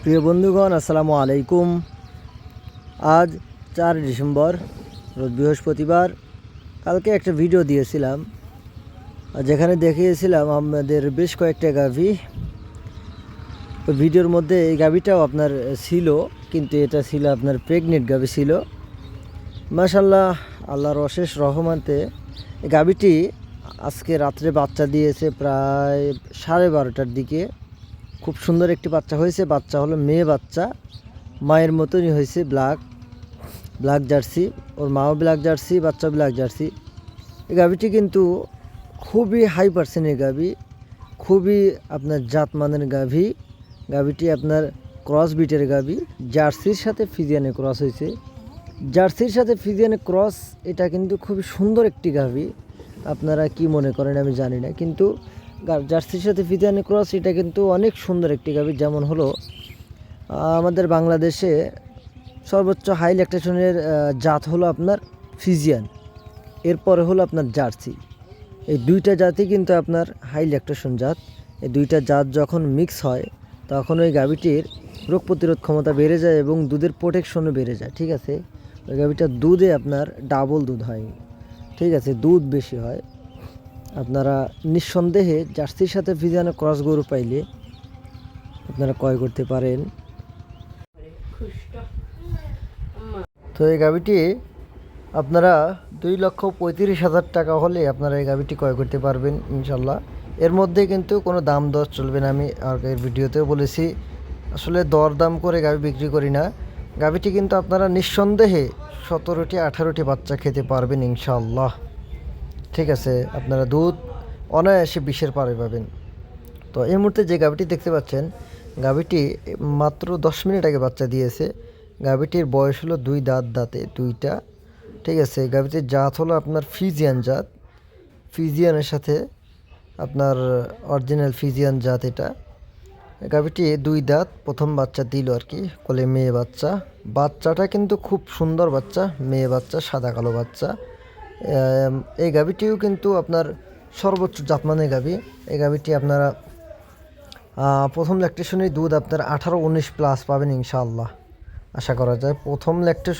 প্রিয় বন্ধুগণ, আসসালামু আলাইকুম। আজ 4 ডিসেম্বর, রোজ বৃহস্পতিবার। কালকে একটা ভিডিও দিয়েছিলাম যেখানে দেখিয়েছিলাম আমাদের বেশ কয়েকটা গাভী। ওই ভিডিওর মধ্যে এই গাভীটাও আপনার ছিল, কিন্তু এটা ছিল আপনার প্রেগনেন্ট গাভী ছিল। মাশাআল্লাহ, আল্লাহর অশেষ রহমতে এই গাভীটি আজকে রাত্রে বাচ্চা দিয়েছে প্রায় 12:30টার দিকে। খুব সুন্দর একটি বাচ্চা হয়েছে। বাচ্চা হলো মেয়ে বাচ্চা, মায়ের মতনই হয়েছে, ব্ল্যাক জার্সি। ওর মাও ব্ল্যাক জার্সি, বাচ্চাও ব্ল্যাক জার্সি। এই গাভীটি কিন্তু খুবই হাই পার্সেন্টের গাভী, খুবই আপনার জাতমানের গাভী। গাভীটি আপনার ক্রস বিটের গাভী, জার্সির সাথে ফিজিয়ানে ক্রস হয়েছে। জার্সির সাথে ফিজিয়ানে ক্রস, এটা কিন্তু খুবই সুন্দর একটি গাভী। আপনারা কি মনে করেন আমি জানি না, কিন্তু জার্সির সাথে ফিজিয়ানে ক্রস এটা কিন্তু অনেক সুন্দর একটি গাভী। যেমন হলো আমাদের বাংলাদেশে সর্বোচ্চ হাই ল্যাকটেশনের জাত হলো আপনার ফিজিয়ান, এরপরে হলো আপনার জার্সি। এই দুইটা জাতই কিন্তু আপনার হাই ল্যাকটেশন জাত। এই দুইটা জাত যখন মিক্স হয় তখন ওই গাভীটির রোগ প্রতিরোধ ক্ষমতা বেড়ে যায় এবং দুধের প্রোটেকশনও বেড়ে যায়। ঠিক আছে, ওই গাভীটার দুধে আপনার ডাবল দুধ হয়। ঠিক আছে, দুধ বেশি হয়। আপনারা নিঃসন্দেহে জার্সির সাথে ফিজিয়ানে ক্রস গরু পাইলে আপনারা ক্রয় করতে পারেন। তো এই গাভীটি আপনারা 2,35,000 টাকা হলে আপনারা এই গাভীটি ক্রয় করতে পারবেন ইনশাল্লাহ। এর মধ্যে কিন্তু কোনো দাম দর চলবে না। আমি আগের ভিডিওতেও বলেছি, আসলে দরদাম করে গাভী বিক্রি করি না। গাভীটি কিন্তু আপনারা নিঃসন্দেহে 17টি 18টি বাচ্চা খেতে পারবেন ইনশাল্লাহ। ঠিক আছে, আপনারা দুধ অনায়াসে 20-এর পারে পাবেন। তো এই মুহূর্তে যে গাভীটি দেখতে পাচ্ছেন, গাভীটি মাত্র 10 মিনিট আগে বাচ্চা দিয়েছে। গাভীটির বয়স হলো 2 দাঁতে 2টা। ঠিক আছে, গাভীটির জাত হলো আপনার ফিজিয়ান জাত, ফিজিয়ানের সাথে আপনার অরিজিনাল ফিজিয়ান জাত এটা। গাভীটি 2 দাঁত, প্রথম বাচ্চা দিল আর কি, কোলে মেয়ে বাচ্চা। বাচ্চাটা কিন্তু খুব সুন্দর বাচ্চা, মেয়ে বাচ্চা, সাদা কালো বাচ্চা। এই গাভীটিও কিন্তু আপনার সর্বোচ্চ জাতমানের গাভী। এই গাভীটি আপনারা প্রথম ল্যাকটেশনের দুধ আপনার 18-19 প্লাস পাবেন ইনশাআল্লাহ, আশা করা যায়। প্রথম ল্যাকটেশন